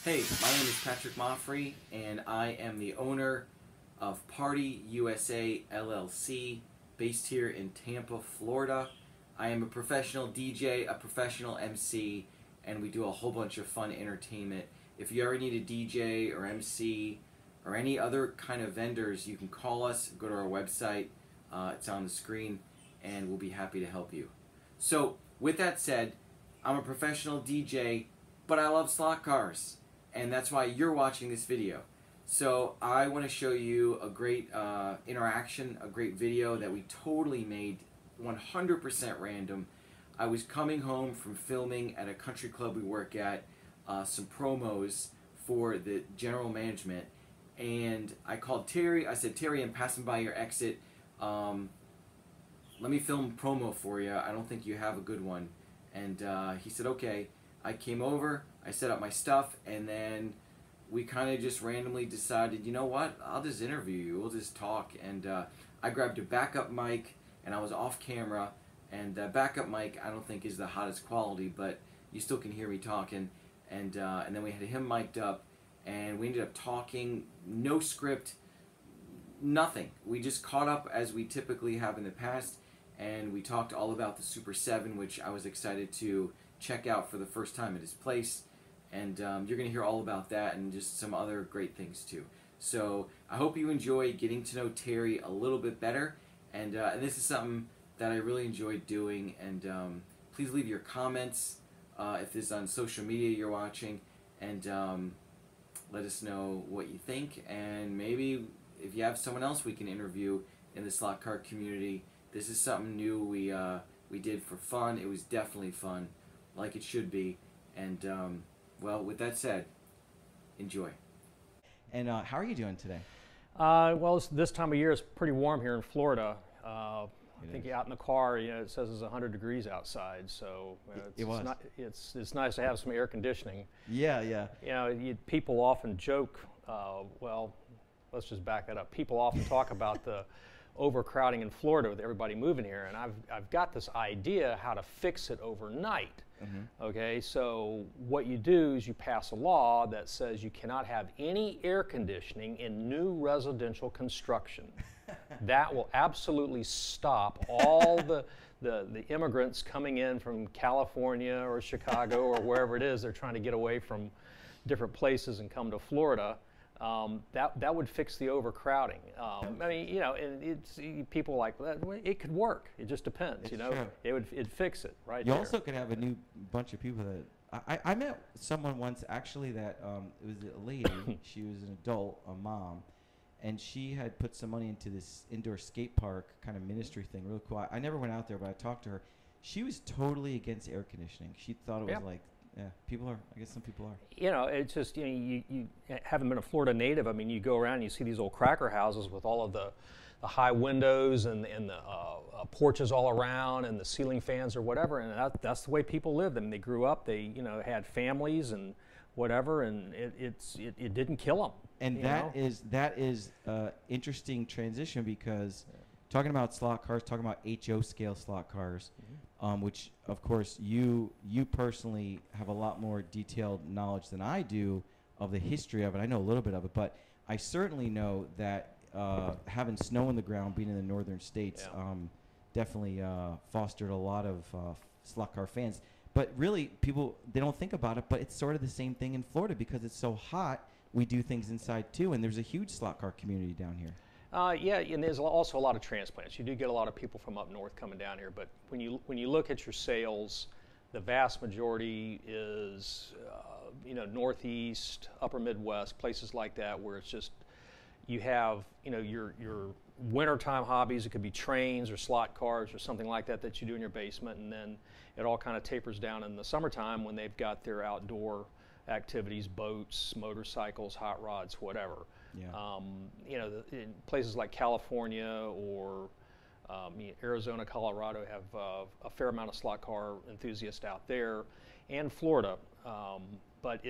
Hey, my name is Patrick Moffre, and I am the owner of Party USA LLC, based here in Tampa, Florida. I am a professional DJ, a professional MC, and we do a whole bunch of fun entertainment. If you ever need a DJ or MC or any other kind of vendors, you can call us, go to our website, it's on the screen, and we'll be happy to help you. So, with that said, I'm a professional DJ, but I love slot cars. And that's why you're watching this video. So I want to show you a great interaction, a great video that we totally made 100% random. I was coming home from filming at a country club we work at, some promos for the general management, and I called Terry. I said, Terry, I'm passing by your exit. Let me film a promo for you. I don't think you have a good one. And he said, okay. I came over, I set up my stuff, and then we kind of just randomly decided, you know what, I'll just interview you, we'll just talk. And I grabbed a backup mic, and I was off camera, and backup mic I don't think is the hottest quality, but you still can hear me talking. And then we had him mic'd up, and we ended up talking, no script, nothing. We just caught up as we typically have in the past, and we talked all about the Super 7, which I was excited to check out for the first time at his place, and you're going to hear all about that and just some other great things too. So I hope you enjoy getting to know Terry a little bit better, and this is something that I really enjoyed doing. And please leave your comments if this is on social media you're watching, and let us know what you think, and maybe if you have someone else we can interview in the slot car community. This is something new we did for fun. It was definitely fun, like it should be. And well, with that said, enjoy. And how are you doing today? Well, this time of year is pretty warm here in Florida. I think out in the car, it says it's 100 degrees outside, so it's nice to have some air conditioning. Yeah. People often joke. Well, let's just back that up. People often talk about the overcrowding in Florida with everybody moving here, and I've got this idea how to fix it overnight. Okay, so what you do is you pass a law that says you cannot have any air conditioning in new residential construction. That will absolutely stop all the immigrants coming in from California or Chicago or wherever it is. They're trying to get away from different places and come to Florida. That would fix the overcrowding. I mean, and it's people like that. It could work. It just depends. True. It'd fix it right. You there. also could have a new bunch of people that I met someone once actually that it was a lady. She was an adult, a mom, and she had put some money into this indoor skate park kind of ministry thing. Really cool. I never went out there, but I talked to her. She was totally against air conditioning. She thought it was like. Yeah, people are. I guess some people are. It's just you haven't been a Florida native. I mean, you go around and you see these old cracker houses with all of the high windows and the porches all around and the ceiling fans or whatever, and that's the way people lived. I mean, they grew up. They had families and whatever, and it didn't kill them. And that is interesting transition because talking about slot cars, talking about HO scale slot cars. Which, of course, you personally have a lot more detailed knowledge than I do of the history of it. I know a little bit of it, but I certainly know that having snow on the ground, being in the northern states, definitely fostered a lot of slot car fans. But really, people, they don't think about it, but it's sort of the same thing in Florida because it's so hot, we do things inside too, and there's a huge slot car community down here. Yeah, and there's also a lot of transplants. You do get a lot of people from up north coming down here, but when you look at your sales, the vast majority is northeast, upper Midwest, places like that, where it's just you have your wintertime hobbies. It could be trains or slot cars or something like that you do in your basement, and then it all kind of tapers down in the summertime when they've got their outdoor activities, boats, motorcycles, hot rods, whatever. Yeah. In places like California or Arizona, Colorado have a fair amount of slot car enthusiasts out there, and Florida. But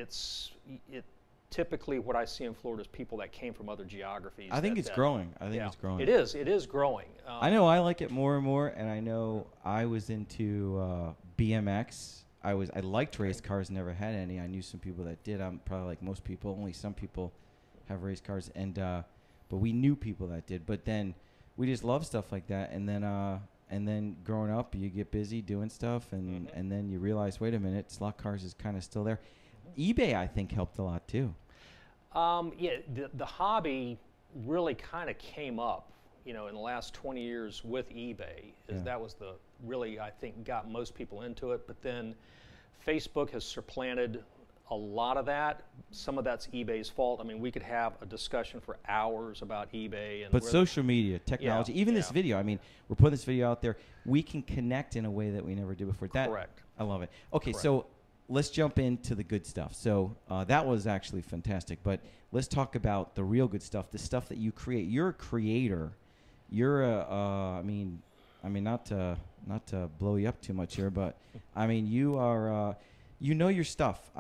typically what I see in Florida is people that came from other geographies. I think it's growing. I think it's growing. It is growing. I know I like it more and more, and I know I was into BMX. I liked race cars, never had any. I knew some people that did. I'm probably like most people. Only some people have race cars, and but we knew people that did. But then we just love stuff like that, and then growing up, you get busy doing stuff, and then you realize, wait a minute, slot cars is kind of still there. eBay, I think, helped a lot too. Yeah, the hobby really kind of came up, in the last 20 years with eBay. That was the really, I think, got most people into it. But then Facebook has supplanted a lot of that. Some of that's eBay's fault. I mean, we could have a discussion for hours about eBay. But social media, technology, even this video, I mean, we're putting this video out there. We can connect in a way that we never did before. Correct. I love it. Okay, Correct. So let's jump into the good stuff. So that was actually fantastic. But let's talk about the real good stuff, the stuff that you create. You're a creator. You're I mean, not to blow you up too much here, but I mean, you are. You know your stuff.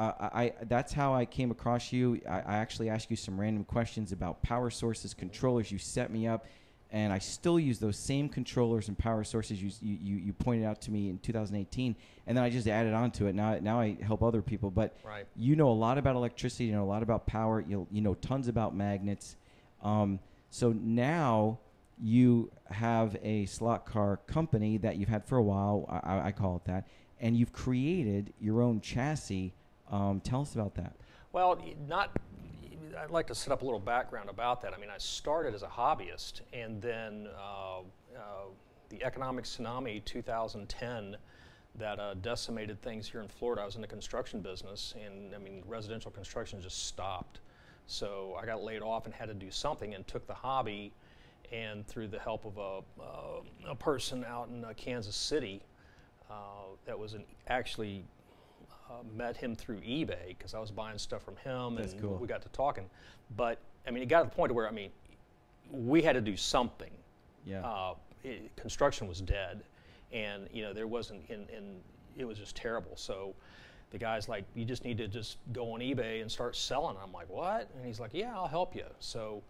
That's how I came across you. I actually asked you some random questions about power sources, controllers. You set me up, and I still use those same controllers and power sources you pointed out to me in 2018, and then I just added on to it. Now I help other people. But you know a lot about electricity. You know a lot about power. You know tons about magnets. So now you have a slot car company that you've had for a while. I call it that. And you've created your own chassis. Tell us about that. Well, I'd like to set up a little background about that. I mean, I started as a hobbyist, and then the economic tsunami 2010 that decimated things here in Florida. I was in the construction business, and I mean, residential construction just stopped. So I got laid off and had to do something, and took the hobby, and through the help of a person out in Kansas City, that was actually met him through eBay, because I was buying stuff from him. That's and cool. We got to talking. But I mean, it got to the point where, I mean, we had to do something. Yeah. Construction was dead, and there wasn't, and it was just terrible. So the guy's like, you just need to just go on eBay and start selling. I'm like, what? And he's like, yeah, I'll help you. So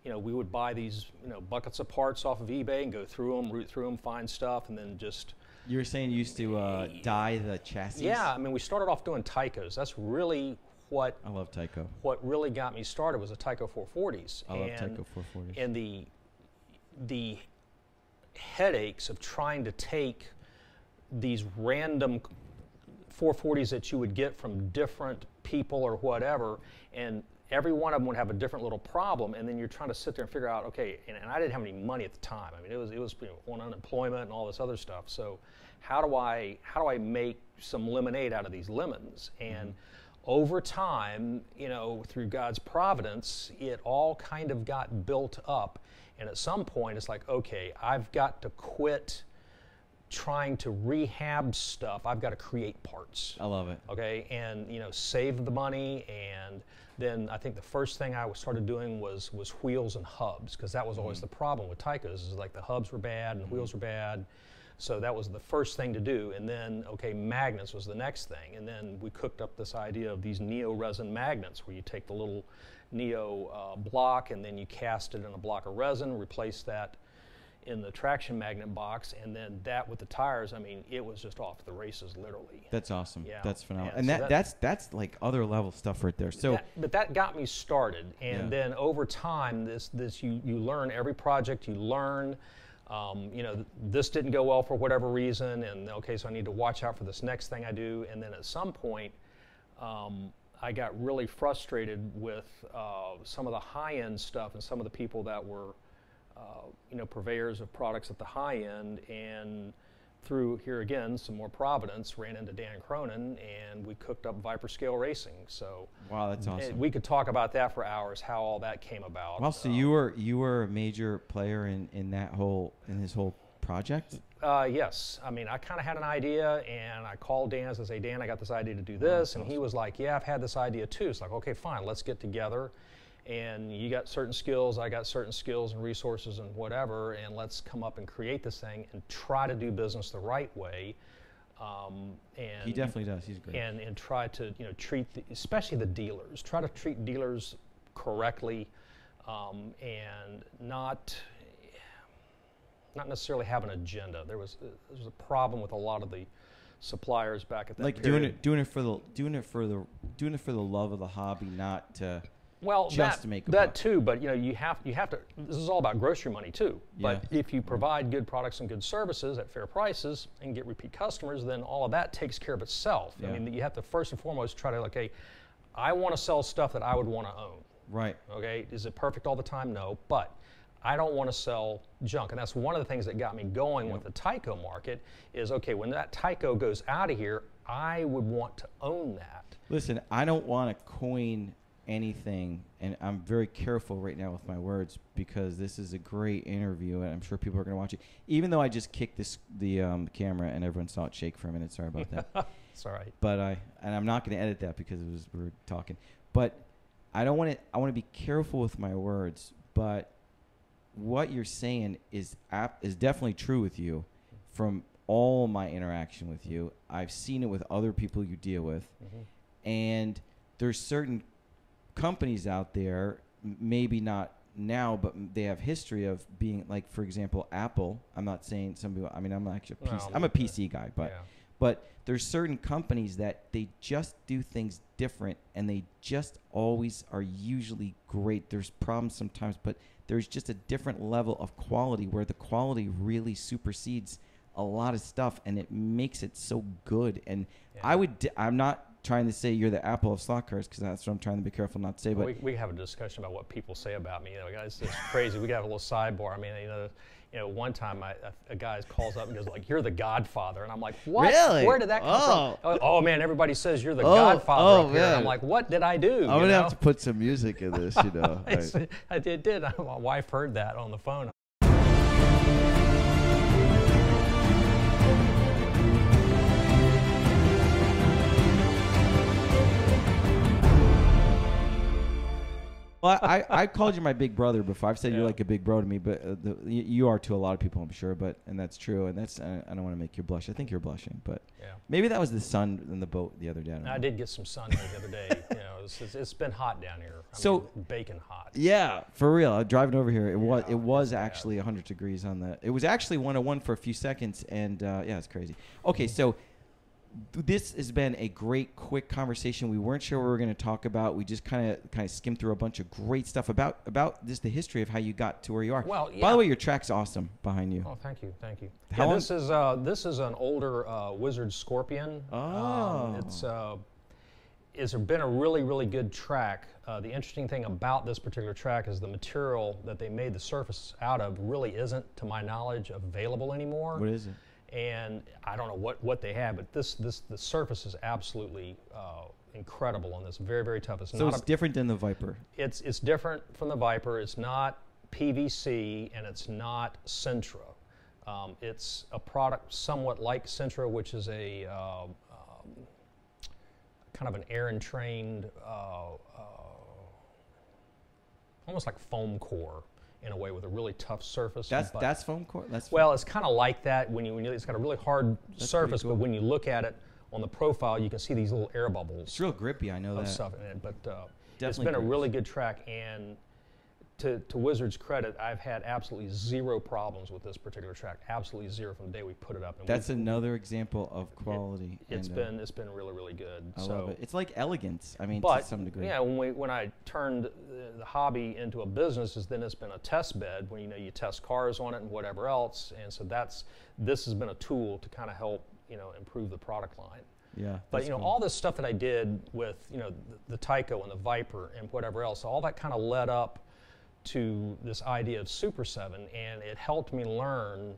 we would buy these buckets of parts off of eBay and go through them, root through them, find stuff, and then just. You were saying you used to dye the chassis? Yeah, I mean, we started off doing Tycos. That's really what... I love Tyco. What really got me started was the Tyco 440s. I love Tyco 440s. And the headaches of trying to take these random 440s that you would get from different people or whatever, and every one of them would have a different little problem, and then you're trying to sit there and figure out, okay, and I didn't have any money at the time. I mean, it was on unemployment and all this other stuff. So how do I make some lemonade out of these lemons? And over time, through God's providence, it all kind of got built up. And at some point, it's like, okay, I've got to quit trying to rehab stuff. I've got to create parts. I love it. Okay, and save the money. And then I think the first thing I started doing was wheels and hubs, because that was always the problem with Tycos, is like the hubs were bad and the wheels were bad. So that was the first thing to do. And then, okay, magnets was the next thing. And then we cooked up this idea of these neo resin magnets, where you take the little neo block and then you cast it in a block of resin, replace that in the traction magnet box, and then that with the tires, I mean, it was just off the races, literally. That's awesome. Yeah. That's phenomenal. And And so that's like other level stuff right there. So, but that got me started, and then over time, this you learn every project you learn. This didn't go well for whatever reason, and okay, so I need to watch out for this next thing I do. And then at some point, I got really frustrated with some of the high-end stuff and some of the people that were purveyors of products at the high end, and through here again some more providence, ran into Dan Cronin, and we cooked up Viper Scale Racing. So wow, that's awesome. We could talk about that for hours, how all that came about. Well, so you were a major player in his whole project? Yes. I mean, I kind of had an idea, and I called Dan and said, Dan, I got this idea to do this, and he was like, yeah, I've had this idea too. It's like, okay, fine, let's get together. And you got certain skills, I got certain skills and resources and whatever, and let's come up and create this thing and try to do business the right way. And he definitely does. He's great. And try to treat especially the dealers. Try to treat dealers correctly, and not necessarily have an agenda. There was a problem with a lot of the suppliers back at that like period. doing it for the love of the hobby, not to Well, just to make a that buck. too, but you have to. This is all about grocery money too. But Yeah. if you provide good products and good services at fair prices and get repeat customers, then all of that takes care of itself. Yeah. I mean, you have to first and foremost try to okay, I want to sell stuff that I would want to own. Right. Okay, is it perfect all the time? No, but I don't want to sell junk, and that's one of the things that got me going with the Tyco market. Is okay, when that Tyco goes out of here, I would want to own that. Listen, I don't want to coin anything, and I'm very careful right now with my words because this is a great interview, and I'm sure people are going to watch it. Even though I just kicked the camera and everyone saw it shake for a minute, sorry about that. It's all right. But I'm not going to edit that because we were talking. But I want to be careful with my words. But what you're saying is definitely true with you. From all my interaction with you, I've seen it with other people you deal with, and there's certain companies out there, maybe not now, but they have history of being like, for example, Apple. I'm not saying some people. I mean, I'm actually I'm a PC guy, but there's certain companies that they just do things different, and they just always are usually great. There's problems sometimes, but there's just a different level of quality where the quality really supersedes a lot of stuff, and it makes it so good. And I'm not trying to say you're the Apple of slot cars, because that's what I'm trying to be careful not to say. But we have a discussion about what people say about me. Guys, it's crazy. We got a little sidebar. I mean, one time a guy calls up and goes like, "You're the Godfather," and I'm like, "What? Really? Where did that come from?" Oh man, everybody says you're the Godfather up here. And I'm like, "What did I do?" I'm gonna have to put some music in this, you know. I did. My wife heard that on the phone. Well, I called you my big brother before. I've said you're like a big bro to me, but you are to a lot of people, I'm sure. And that's true. And that's I don't want to make you blush. I think you're blushing, but maybe that was the sun in the boat the other day. I did get some sun here the other day. It's been hot down here. Baking hot. Yeah, for real. Driving over here, it was actually 100 degrees on the. It was actually 101 for a few seconds, and it's crazy. Okay, so. This has been a great, quick conversation. We weren't sure what we were going to talk about. We just kind of skimmed through a bunch of great stuff about just the history of how you got to where you are. Well, By the way, your track's awesome behind you. Oh, thank you. This is an older Wizard Scorpion. Oh, It's been a really, really good track. The interesting thing about this particular track is the material that they made the surface out of really isn't, to my knowledge, available anymore. What is it? And I don't know what they have, but the surface is absolutely incredible on this. Very, very tough. It's different than the Viper. It's different from the Viper. It's not PVC and it's not Sentra. It's a product somewhat like Sentra, which is a kind of an air-entrained, almost like foam core. In a way, with a really tough surface. That's foam core. Well, it's kind of like that when you it's got a really hard surface, cool. but when you look at it on the profile, you can see these little air bubbles. It's real grippy. I know that. Stuff in it, but it's Definitely been a grips. really good track. And to Wizard's credit, I've had absolutely zero problems with this particular track. Absolutely zero from the day we put it up. And that's another example of quality. It's been really, really good. I love it. It's like elegance. I mean, but, to some degree. Yeah, when I turned the hobby into a business, then it's been a test bed when you test cars on it and whatever else. And so this has been a tool to kind of help improve the product line. Yeah. But cool. All this stuff that I did with the Tyco and the Viper and whatever else, all that kind of led up to this idea of Super 7, and it helped me learn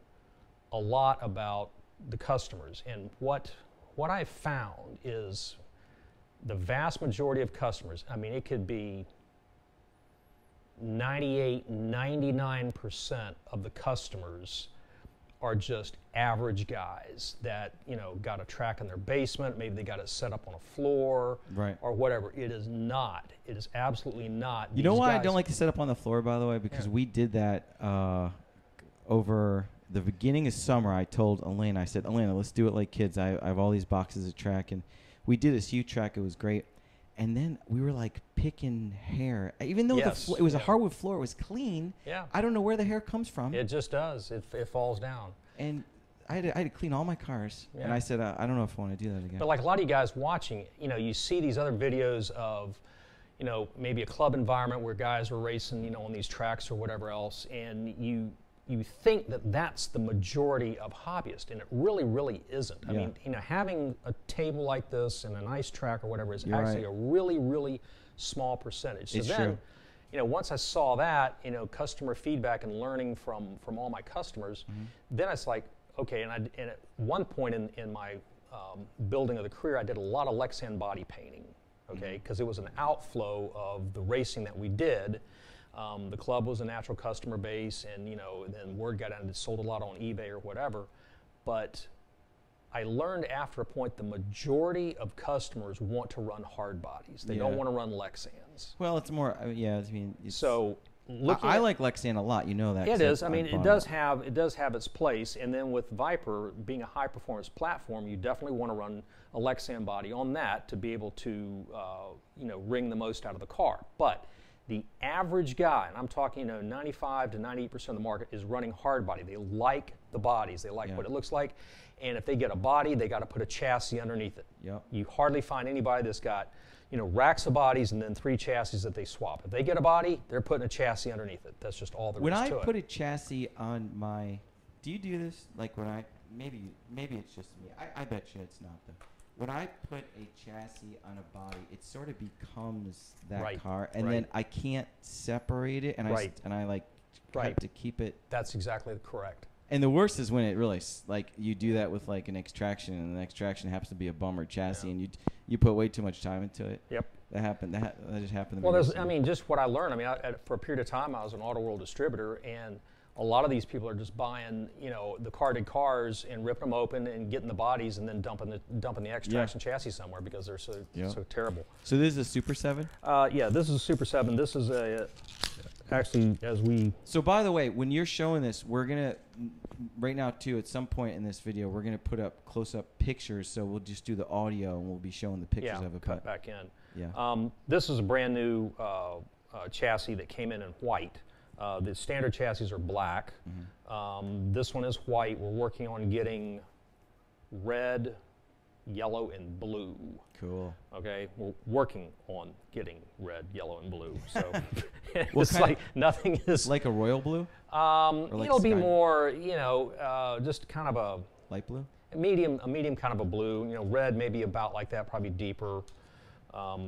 a lot about the customers. And what I found is the vast majority of customers, I mean, it could be 98, 99% of the customers are just average guys that, got a track in their basement, maybe they got it set up on a floor, right, or whatever. It is not. It is absolutely not. You know why I don't like to set up on the floor, by the way? Because we did that over the beginning of summer. I told Elena, I said, Elena, let's do it like kids. I have all these boxes of track, and we did this huge track. It was great. And then we were like picking hair. Even though it was a hardwood floor, it was clean. Yeah. I don't know where the hair comes from. It just does. It falls down. And I had to clean all my cars, Yeah. and I said, I don't know if I want to do that again. But like a lot of you guys watching, you see these other videos of, maybe a club environment where guys are racing, on these tracks or whatever else, and you think that that's the majority of hobbyists, and it really, really isn't. I mean, having a table like this and a nice track or whatever is actually a really, really small percentage. So It's then, true. once I saw that, customer feedback and learning from all my customers, then it's like, okay, and at one point in my building of the career, I did a lot of Lexan body painting, okay, because it was an outflow of the racing that we did. The club was a natural customer base, and then word got out and it sold a lot on eBay or whatever. But I learned after a point the majority of customers want to run hard bodies. They don't want to run Lexans. Well, it's more, I mean, it's, So I like Lexan a lot. You know that. It is. I mean, it does have its place. And then with Viper being a high performance platform, you definitely want to run a Lexan body on that to be able to wring the most out of the car. But the average guy, and I'm talking 95 to 98% of the market, is running hard body. They like the bodies. They like what it looks like. And if they get a body, they got to put a chassis underneath it. Yep. You hardly find anybody that's got racks of bodies and then 3 chassis that they swap. If they get a body, they're putting a chassis underneath it. That's just all there is to it. When I put a chassis on my, do you do this? Like when I, maybe it's just me. I bet you it's not though. When I put a chassis on a body, it sort of becomes that car, and then I can't separate it, and I like have to keep it. That's exactly correct. And the worst is when it really, like, you do that with like an extraction, and the extraction happens to be a bummer chassis, and you put way too much time into it. Yep. That happened. That just happened to me. Well, recently. just what I learned. I mean, for a period of time, I was an Auto World distributor, and a lot of these people are just buying, the carded cars and ripping them open and getting the bodies and then dumping the extraction chassis somewhere because they're so terrible. So this is a Super 7? Yeah, this is a Super 7. This is actually, as we... So by the way, when you're showing this, we're going to, right now too, at some point in this video, we're going to put up close-up pictures, so we'll just do the audio and we'll be showing the pictures of it. Cut back in. Yeah. This is a brand new chassis that came in white. The standard chassis are black. This one is white. We're working on getting red, yellow, and blue. Cool. Okay, we're working on getting red, yellow, and blue. So it's like nothing is like a royal blue. Like it'll be more, just kind of a light blue, a medium kind of a blue. Red maybe about like that, probably deeper.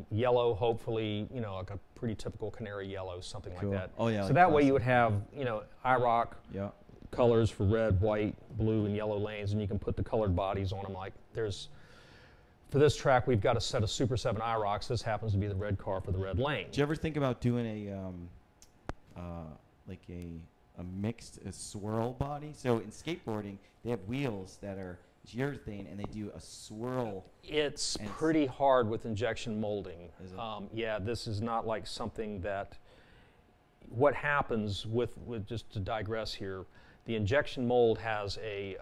Yellow, hopefully, like a pretty typical canary yellow, something like that. Oh yeah. So like that way you would have, IROC colors for red, white, blue, and yellow lanes, and you can put the colored bodies on them. Like for this track, we've got a set of Super 7 IROCs. This happens to be the red car for the red lane. Did you ever think about doing like a mixed swirl body? So in skateboarding, they have wheels that are urethane, and they do a swirl. It's pretty hard with injection molding. Is it? Yeah, this is not like something that. What happens with just to digress here, the injection mold has a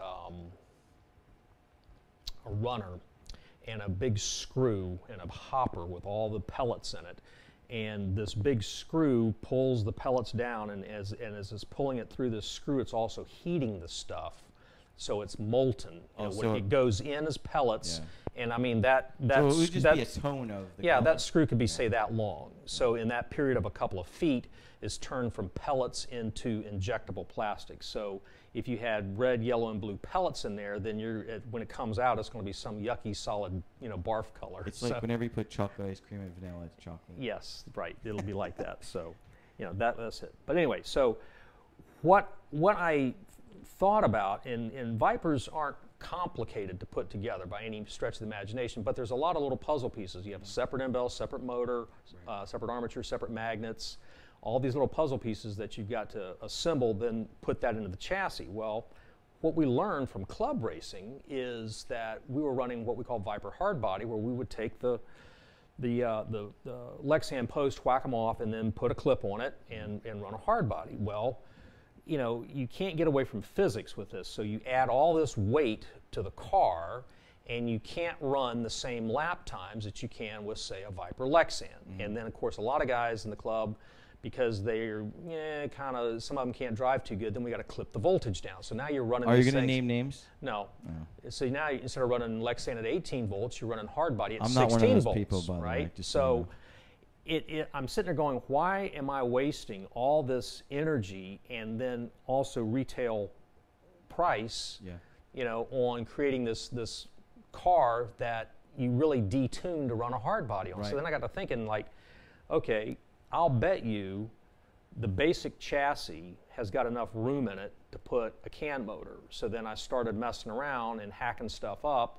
runner and a big screw and a hopper with all the pellets in it. And this big screw pulls the pellets down, and as it's pulling it through this screw, it's also heating the stuff. So it's molten. When it goes in as pellets, and I mean so it would just be a tone of the color. That screw could be say that long. So in that period of a couple of feet, is turned from pellets into injectable plastic. So if you had red, yellow, and blue pellets in there, then when it comes out, it's going to be some yucky, solid, barf color. It's like whenever you put chocolate ice cream and vanilla, it's chocolate. Yes, right. It'll be like that. So, that's it. But anyway, so what I thought about, and Vipers aren't complicated to put together by any stretch of the imagination, but there's a lot of little puzzle pieces. You have a separate end bell, separate motor, separate armature, separate magnets, all these little puzzle pieces that you've got to assemble, then put that into the chassis. Well, what we learned from club racing is that we were running what we call Viper hard body, where we would take the Lexan post, whack them off, and then put a clip on it and run a hard body. Well, you can't get away from physics with this. So you add all this weight to the car, and you can't run the same lap times that you can with, say, a Viper Lexan. And then, of course, a lot of guys in the club because they're kind of, some of them can't drive too good, then we got to clip the voltage down. So now you're running Are you these going to things- name names? No. Oh. So now instead of running Lexan at 18 volts, you're running hard body at I'm 16 not one of those volts, people, by the way, right? just so you So I'm sitting there going, why am I wasting all this energy and then also retail price, Yeah. on creating this car that you really detuned to run a hard body on? Right. So then I got to thinking, like, okay, I'll bet you the basic chassis has got enough room in it to put a can motor. So then I started messing around and hacking stuff up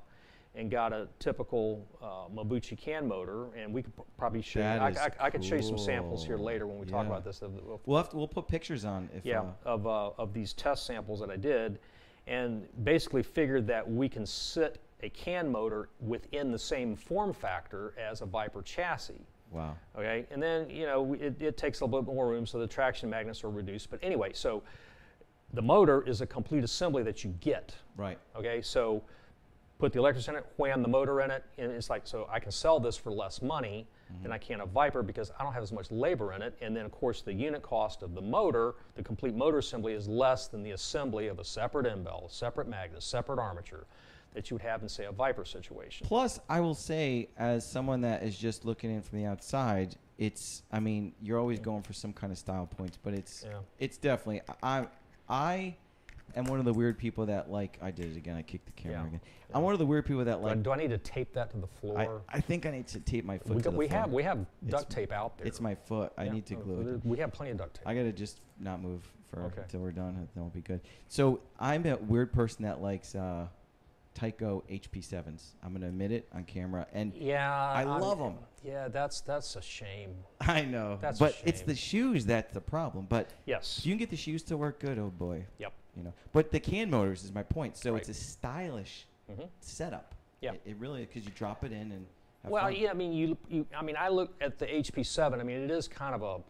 and got a typical Mabuchi can motor, and we could probably show you. That is I could show you some samples here cool. later when we talk Yeah. about this. We'll put pictures on. If, Of these test samples that I did, and basically figured that we can sit a can motor within the same form factor as a Viper chassis. Wow. Okay, and then it takes a little bit more room, so the traction magnets are reduced. But anyway, so the motor is a complete assembly that you get. Right. Okay, so put the electrics in it, wham the motor in it, and it's like, so I can sell this for less money than I can a Viper because I don't have as much labor in it. And then of course the unit cost of the motor, the complete motor assembly, is less than the assembly of a separate end bell, separate magnet, separate armature that you would have in, say, a Viper situation. Plus, I will say, as someone that is just looking in from the outside, I mean, you're always going for some kind of style points, but it's definitely, I am one of the weird people that, like, I did it again, I kicked the camera again. I'm one of the weird people that, like, Do I need to tape that to the floor? I think I need to tape my foot to the floor. We have duct tape out there. It's my foot. I need to glue it. We have plenty of duct tape. I gotta just not move Okay. until we're done. Then we'll be good. So I'm a weird person that likes Tyco HP7s. I'm gonna admit it on camera, and I love them. Yeah, that's a shame. I know, That's a but it's shame. the shoes that's the problem. But Yes. if you can get the shoes to work good, oh boy. Yep. But the can motors is my point. So Right. it's a stylish setup. Yeah. It really, because you drop it in and have Well, fun. yeah, I mean, I look at the HP7. I mean, it is kind of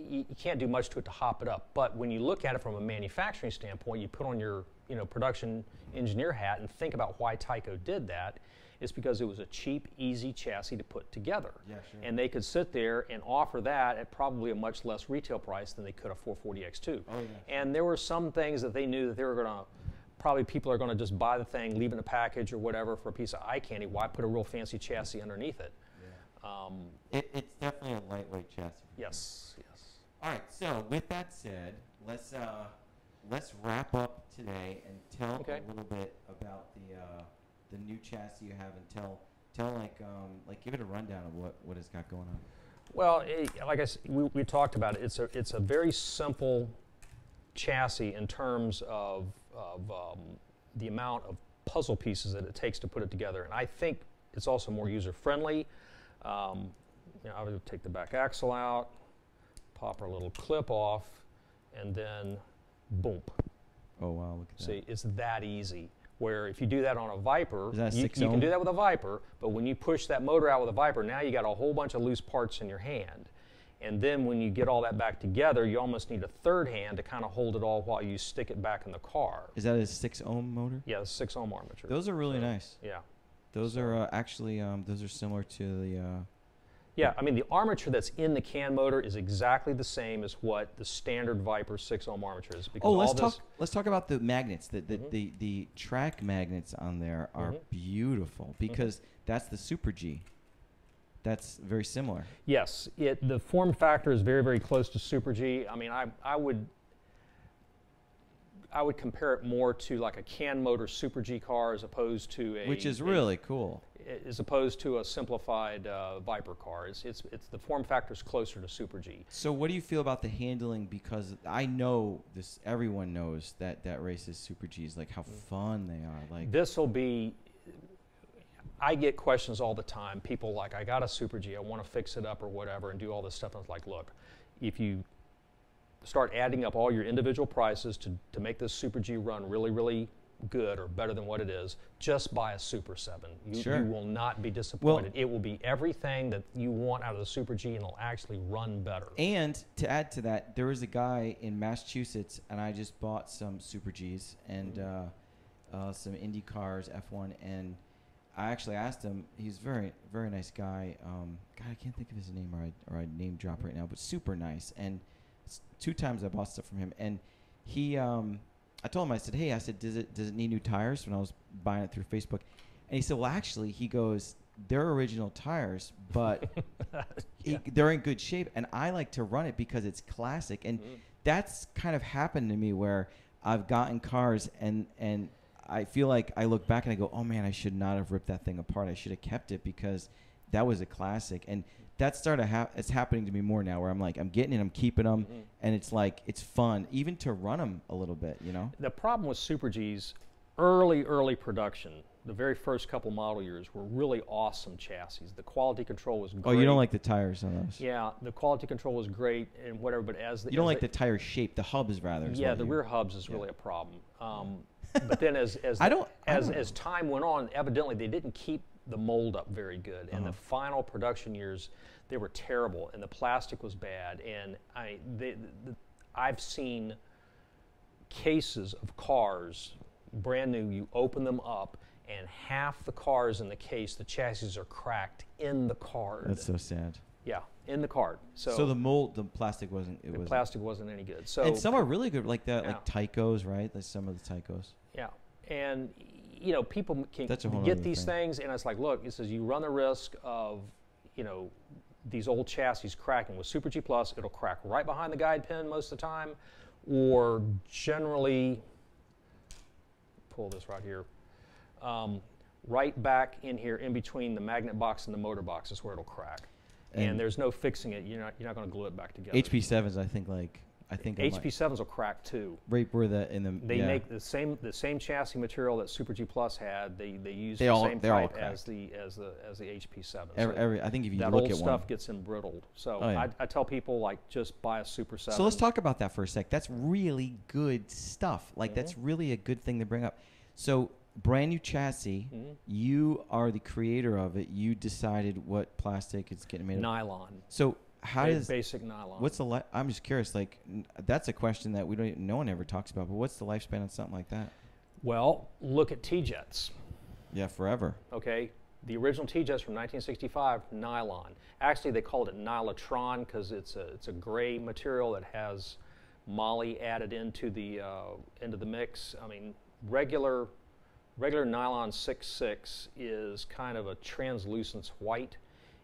you can't do much to it to hop it up. But when you look at it from a manufacturing standpoint, you put on your production engineer hat and think about why Tyco did that. It's because it was a cheap, easy chassis to put together. Yeah, sure. And they could sit there and offer that at probably a much less retail price than they could a 440X2. Oh, yeah. And there were some things that they knew that they were going to, probably people are going to just buy the thing, leave it in a package or whatever for a piece of eye candy. Why put a real fancy chassis underneath it? Yeah. It's definitely a lightweight chassis. Yes. All right. So with that said, let's wrap up today and tell Okay. a little bit about the new chassis you have, and tell like give it a rundown of what it's got going on. Well, like I said, we talked about it. It's a very simple chassis in terms of the amount of puzzle pieces that it takes to put it together, and I think it's also more user friendly. I would take the back axle out, pop our little clip off, and then boom. Oh wow, look at that. See, it's that easy. Where if you do that on a Viper, Is that a you 6 can ohm? do that with a Viper, but when you push that motor out with a Viper, now you got a whole bunch of loose parts in your hand. And then when you get all that back together, you almost need a third hand to kind of hold it all while you stick it back in the car. Is that a 6 ohm motor? Yeah, it's 6 ohm armature. Those are really nice. Yeah. Those are actually those are similar to the. Yeah, I mean, the armature that's in the can motor is exactly the same as what the standard Viper 6 ohm armature is. Because Let's talk about the magnets. The track magnets on there are beautiful because that's the Super G. That's very similar. Yes, the form factor is very, very close to Super G. I mean, I would compare it more to like a can motor Super G car as opposed to Which is really cool. As opposed to a simplified Viper car. It's the form factor is closer to Super G. So what do you feel about the handling? Because I know this, everyone knows that races Super Gs, like how fun they are. Like this will be. I get questions all the time. People like, I got a Super G, I want to fix it up or whatever, and do all this stuff. And I was like, look, if you start adding up all your individual prices to make this Super G run really, really good or better than what it is, just buy a Super 7. You will not be disappointed. It will be everything that you want out of the Super G, and it'll actually run better. And to add to that, there was a guy in Massachusetts, and I just bought some Super Gs and some Indy cars, F1, and I actually asked him. He's very, very nice guy. God, I can't think of his name, or I name drop right now, but super nice. And 2 times I bought stuff from him, and he, I told him, I said, hey, I said, does it need new tires? When I was buying it through Facebook, and he said, well, actually, he goes, they're original tires, but they're in good shape, and I like to run it because it's classic, and that's kind of happened to me where I've gotten cars and I feel like I look back and I go, oh man, I should not have ripped that thing apart. I should have kept it because that was a classic. And that it's happening to me more now, where I'm like, I'm getting it, I'm keeping them, and it's like, it's fun even to run them a little bit, you know? The problem with Super G's, early production, the very first couple model years were really awesome chassis. The quality control was great. Oh, you don't like the tires on those? Yeah, the quality control was great and whatever, but you don't like the tire shape, the hubs rather. Yeah, the rear hubs is really a problem. But then as time went on, evidently they didn't keep the mold up very good. And the final production years, they were terrible, and the plastic was bad. And I've seen cases of cars, brand new, you open them up, and half the cars in the case, the chassis are cracked in the card. That's so sad. Yeah, in the card. So the mold, the plastic wasn't. Plastic wasn't any good. So and some are really good, like like Tycos, right? Like some of the Tycos. Yeah, and people can get these things, and it's like, look, it says you run the risk of, these old chassis cracking. With Super G Plus, it'll crack right behind the guide pin most of the time, or generally, pull this right here. Right back in here, in between the magnet box and the motor box, is where it'll crack, and there's no fixing it. You're not going to glue it back together. HP7s, I think HP7s will crack too. Right where they make the same chassis material that Super G Plus had. They use the same type as the HP7. I think if you that look old at stuff gets embrittled. So I tell people, like, just buy a Super 7. So let's talk about that for a sec. That's really good stuff. Like that's really a good thing to bring up. So brand new chassis. You are the creator of it. You decided what plastic it's getting made of. Nylon. So how does basic nylon? What's the? I'm just curious. Like that's a question that no one ever talks about. But what's the lifespan on something like that? Well, look at T-Jets. Yeah, forever. Okay, the original T-Jets from 1965, nylon. Actually, they called it Nylotron because it's a gray material that has moly added into the mix. I mean, regular nylon 6.6 is kind of a translucent white,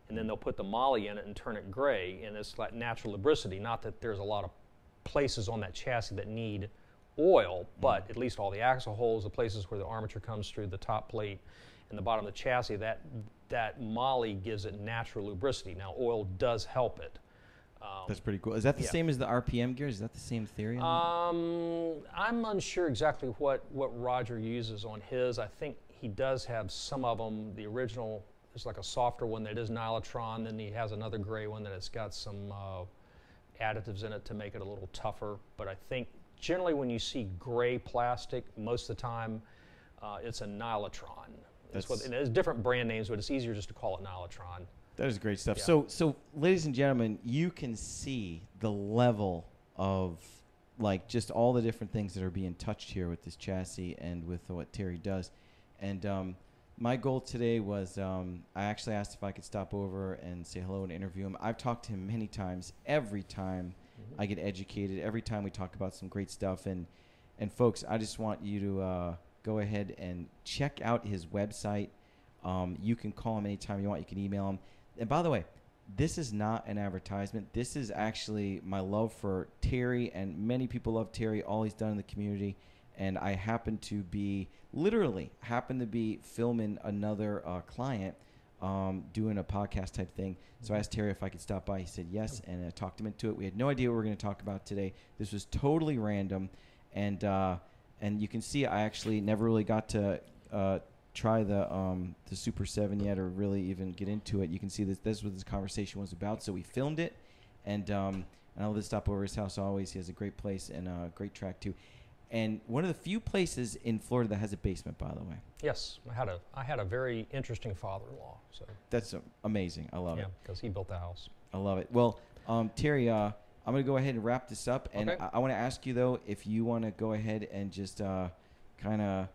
and then they'll put the moly in it and turn it gray, and it's like natural lubricity. Not that there's a lot of places on that chassis that need oil, but at least all the axle holes, the places where the armature comes through, the top plate and the bottom of the chassis, that moly gives it natural lubricity. Now, oil does help it. That's pretty cool. Is that the same as the RPM gears? Is that the same theory? I'm unsure exactly what Roger uses on his. I think he does have some of them. The original is like a softer one that is Nylotron. Then he has another gray one that has got some additives in it to make it a little tougher. But I think generally when you see gray plastic, most of the time it's a Nylotron. And there's different brand names, but it's easier just to call it Nylotron. That is great stuff. Yeah. So, ladies and gentlemen, you can see the level of, like, just all the different things that are being touched here with this chassis and with what Terry does. And my goal today was I actually asked if I could stop over and say hello and interview him. I've talked to him many times. Every time I get educated, every time we talk about some great stuff. And folks, I just want you to go ahead and check out his website. You can call him anytime you want. You can email him. And by the way, this is not an advertisement. This is actually my love for Terry, and many people love Terry, all he's done in the community. And I literally happen to be filming another client doing a podcast type thing. So I asked Terry if I could stop by. He said yes, and I talked him into it. We had no idea what we were going to talk about today. This was totally random. And you can see I actually never really got to try the Super 7 yet, or really even get into it. You can see that's what this conversation was about. So we filmed it, and I love to stop over his house always. He has a great place and a great track too. And one of the few places in Florida that has a basement, by the way. Yes, I had a very interesting father-in-law. So that's amazing. I love it. Yeah, because he built the house. I love it. Well, Terry, I'm going to go ahead and wrap this up. And okay. I want to ask you, though, if you want to go ahead and just kind of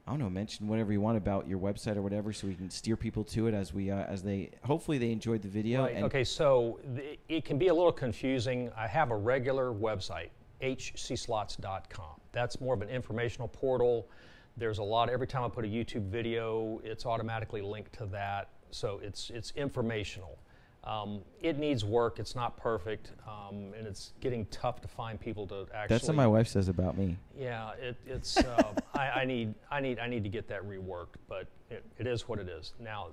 I don't know, mention whatever you want about your website or whatever, so we can steer people to it as we hopefully they enjoyed the video. Right. And Okay, so it can be a little confusing. I have a regular website, HCSlots.com. That's more of an informational portal. There's a lot. Every time I put a YouTube video, it's automatically linked to that. So it's informational. It needs work. It's not perfect, and it's getting tough to find people to actually. that's what my wife says about me. Yeah, it's. I need to get that reworked, but it is what it is. Now,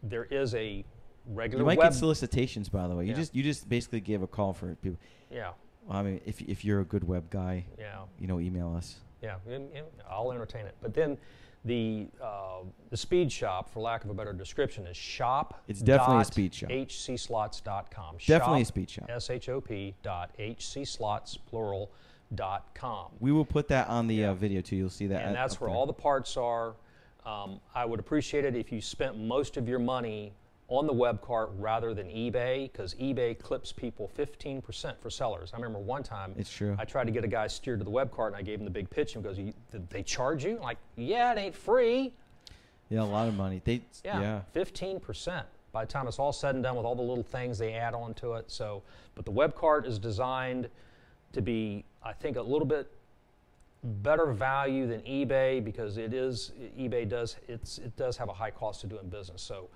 there is a regular. You might web. get solicitations, by the way. Yeah. You just basically gave a call for people. Yeah. Well, I mean, if you're a good web guy, Yeah. Email us. Yeah, I'll entertain it. But then the speed shop, for lack of a better description, is shop. It's definitely a speed shop. HCSlots.com. Definitely a speed shop. SHOP.HCSlots, plural.com. We will put that on the video too. You'll see that. And that's where all the parts are. I would appreciate it if you spent most of your money on the web cart rather than eBay, because eBay clips people 15% for sellers. I remember one time It's true. I tried to get a guy steered to the web cart, and I gave him the big pitch, and he goes, "Did they charge you?" I'm like, yeah, it ain't free. Yeah, a lot of money. Yeah, 15%. By the time it's all said and done with all the little things they add on to it. So, but the web cart is designed to be, I think, a little bit better value than eBay, because eBay does have a high cost of doing business. So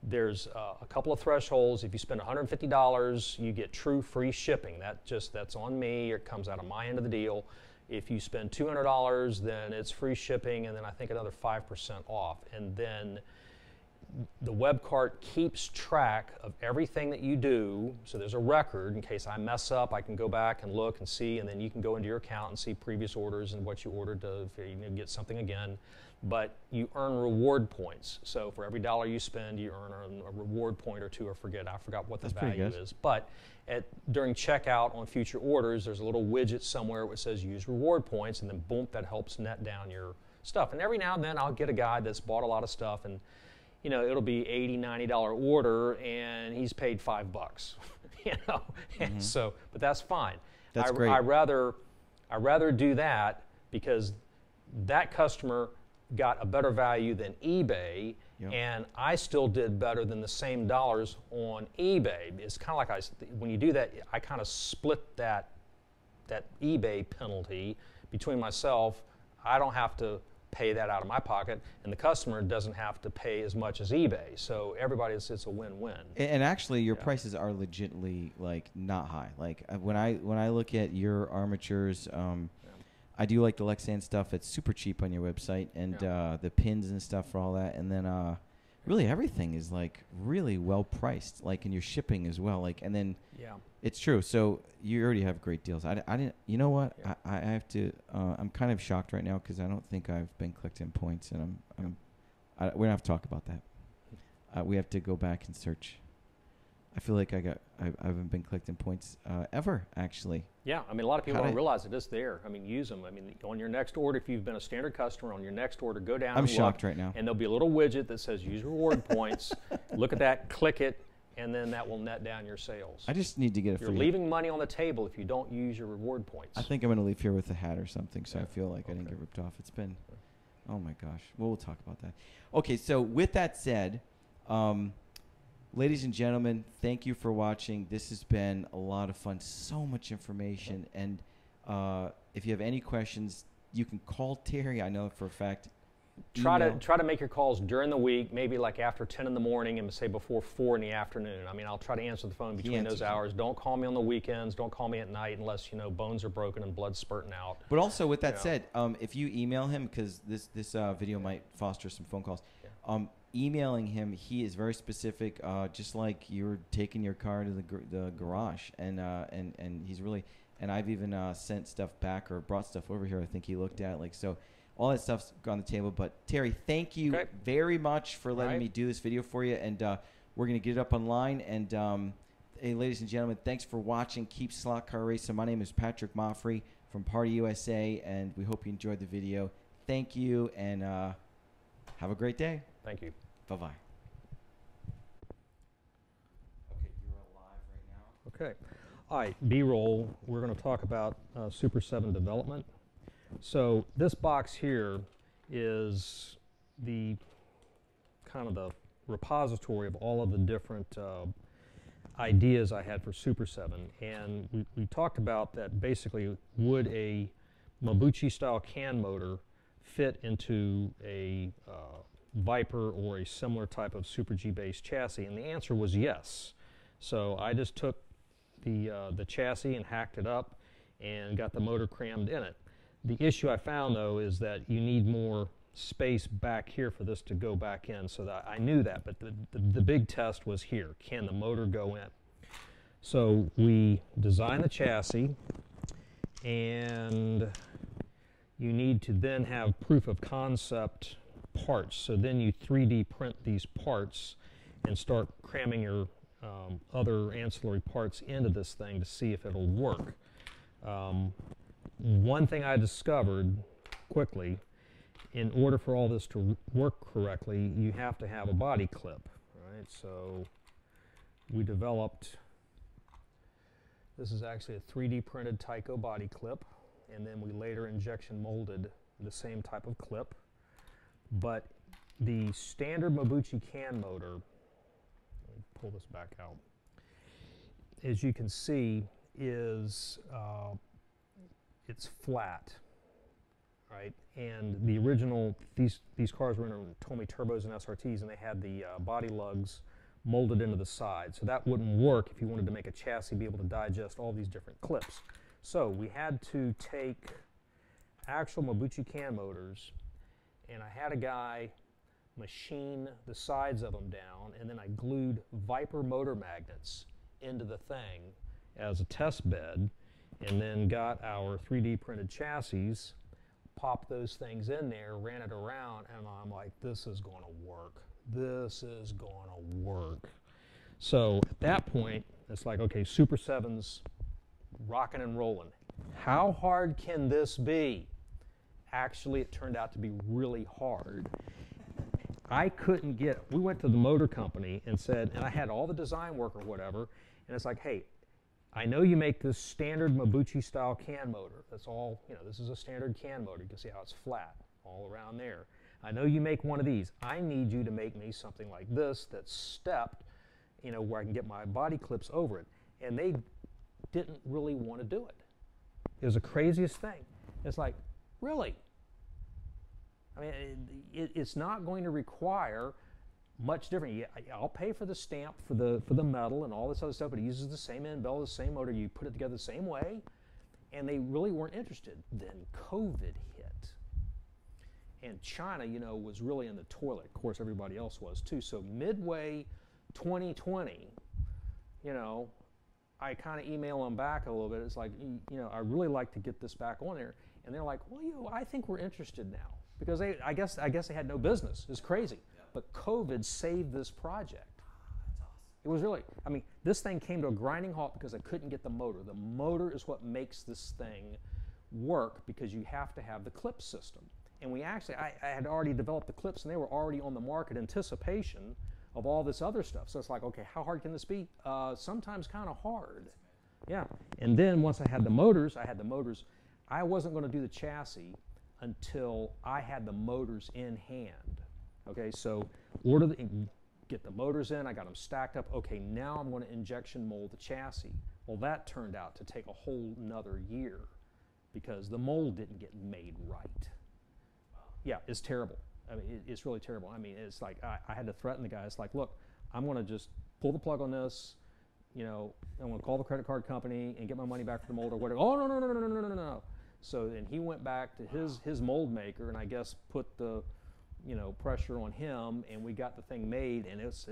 there's a couple of thresholds. If you spend $150, you get true free shipping. That's on me. It comes out of my end of the deal. If you spend $200, then it's free shipping, and then I think another 5% off. And then the web cart keeps track of everything that you do, so there's a record. In case I mess up, I can go back and look and see, and then you can go into your account and see previous orders and what you ordered to get something again. But you earn reward points. So for every dollar you spend, you earn a reward point or two, or I forgot what the value is. But during checkout on future orders, there's a little widget somewhere which says use reward points, and then boom, that helps net down your stuff. And every now and then I'll get a guy that's bought a lot of stuff, and it'll be $80, $90 order, and he's paid $5, And so, but that's fine. That's great. I rather do that, because that customer got a better value than eBay, and I still did better than the same dollars on eBay. It's kind of like when you do that, I kind of split that eBay penalty between myself. I don't have to pay that out of my pocket, and the customer doesn't have to pay as much as eBay. So it's a win-win. And actually, your prices are legitimately not high. Like when I look at your armatures, I do like the Lexan stuff. It's super cheap on your website, and the pins and stuff for all that. And then really everything is really well priced, in your shipping as well. And then it's true. So you already have great deals. I didn't. You know what? Yeah. I have to. I'm kind of shocked right now, because I don't think I've been collecting points, and we're gonna have to talk about that. We have to go back and search. I feel like I haven't been collecting points ever, actually. Yeah, I mean, a lot of people don't realize it is there. I mean, use them. I mean, on your next order, if you've been a standard customer, on your next order, go down. I'm shocked right now. And there'll be a little widget that says use reward points. Look at that, click it, and then that will net down your sales. I just need to get a free. You're leaving money on the table if you don't use your reward points. I think I'm going to leave here with a hat or something, so I feel like I didn't get ripped off. It's been, oh my gosh. Well, we'll talk about that. Okay, so with that said, ladies and gentlemen, thank you for watching. This has been a lot of fun. So much information. And if you have any questions, you can call Terry. I know for a fact. Try to make your calls during the week, maybe after 10 in the morning and say before 4 in the afternoon. I mean, I'll try to answer the phone between those hours. Don't call me on the weekends. Don't call me at night unless bones are broken and blood's spurting out. But also, with that said, if you email him, because this video might foster some phone calls. Yeah. Emailing him, he is very specific, just like you're taking your car to the garage, and he's really, and I've even sent stuff back or brought stuff over here. I think he looked at so. All that stuff's on the table. But Terry, thank you very much for letting me do this video for you, and we're gonna get it up online. And hey, ladies and gentlemen, thanks for watching. Keep slot car racing. My name is Patrick Moffre from Party USA, and we hope you enjoyed the video. Thank you, and have a great day. Thank you. Bye-bye. Okay, you're live right now. Okay. All right, B-roll. We're going to talk about Super 7 development. So this box here is the kind of the repository of all of the different ideas I had for Super 7. And we talked about that basically would a Mabuchi style can motor fit into a Viper or a similar type of Super G based chassis, and the answer was yes. So I just took the chassis and hacked it up and got the motor crammed in it. The issue I found though is that you need more space back here for this to go back in, so that I knew that, but the big test was here. Can the motor go in? So we designed the chassis, and you need to then have proof of concept parts. So then you 3D print these parts and start cramming your other ancillary parts into this thing to see if it'll work. One thing I discovered quickly, in order for all this to work correctly, you have to have a body clip, right? So we developed, this is actually a 3D printed Tyco body clip, and then we later injection molded the same type of clip. But the standard Mabuchi can motor, let me pull this back out, as you can see, is it's flat, right? And the original, these cars were in Tomy turbos and SRTs, and they had the body lugs molded into the side. So that wouldn't work if you wanted to make a chassis be able to digest all these different clips. So we had to take actual Mabuchi can motors, and I had a guy machine the sides of them down, and then I glued Viper motor magnets into the thing as a test bed, and then got our 3D printed chassis, popped those things in there, ran it around, and I'm like, this is going to work. This is going to work. So at that point, it's like, okay, Super 7's rocking and rolling. How hard can this be? Actually, it turned out to be really hard. I couldn't get, we went to the motor company and said, and I had all the design work or whatever, and it's like, hey, I know you make this standard Mabuchi style can motor. That's all, you know, this is a standard can motor. You can see how it's flat all around there. I know you make one of these. I need you to make me something like this that's stepped, you know, where I can get my body clips over it. And they didn't really want to do it. It was the craziest thing. It's like, really? I mean, it's not going to require much different. Yeah, I'll pay for the stamp for the metal and all this other stuff, but it uses the same end bell, the same motor. You put it together the same way, and they really weren't interested. Then COVID hit, and China, you know, was really in the toilet. Of course, everybody else was too. So midway 2020, you know, I kind of email them back a little bit. It's like, you know, I really like to get this back on there, and they're like, well, you know, I think we're interested now, because I guess they had no business. It's crazy. But COVID saved this project. That's awesome. It was really, I mean, this thing came to a grinding halt because I couldn't get the motor. The motor is what makes this thing work, because you have to have the clip system. And we actually, I had already developed the clips, and they were already on the market in anticipation of all this other stuff. So it's like, okay, how hard can this be? Sometimes kind of hard. Yeah. And then once I had the motors, I wasn't going to do the chassis until I had the motors in hand. Okay, so get the motors in, I got them stacked up. Okay, now I'm going to injection mold the chassis. Well, that turned out to take a whole nother year because the mold didn't get made right. Yeah, it's terrible. I mean, it's really terrible. I mean, it's like I had to threaten the guy. It's like, look, I'm going to just pull the plug on this. You know, I'm going to call the credit card company and get my money back for the mold or whatever. Oh, no. So then he went back to his mold maker, and I guess put the, you know, pressure on him, and we got the thing made, and it's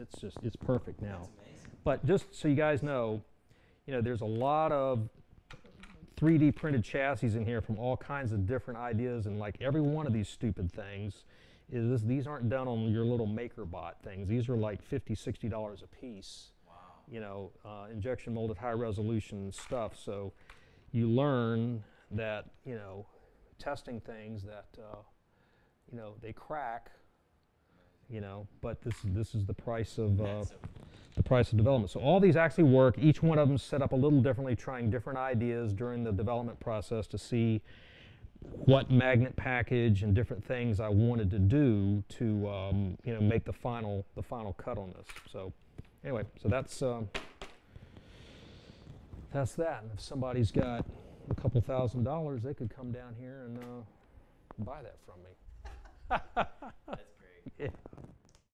perfect now. That's amazing. But just so you guys know, you know, there's a lot of 3D printed chassis in here from all kinds of different ideas, and like every one of these stupid things these aren't done on your little MakerBot things. These are like $50–$60 a piece. Wow. You know, injection molded high resolution stuff. So you learn that, you know, testing things that you know, they crack, you know, but this is the price of development. So all these actually work. Each one of them set up a little differently, trying different ideas during the development process to see what magnet package and different things I wanted to do to you know, make the final cut on this. So anyway, so that's that. And if somebody's got a couple $1,000s, they could come down here and buy that from me. That's great. Yeah.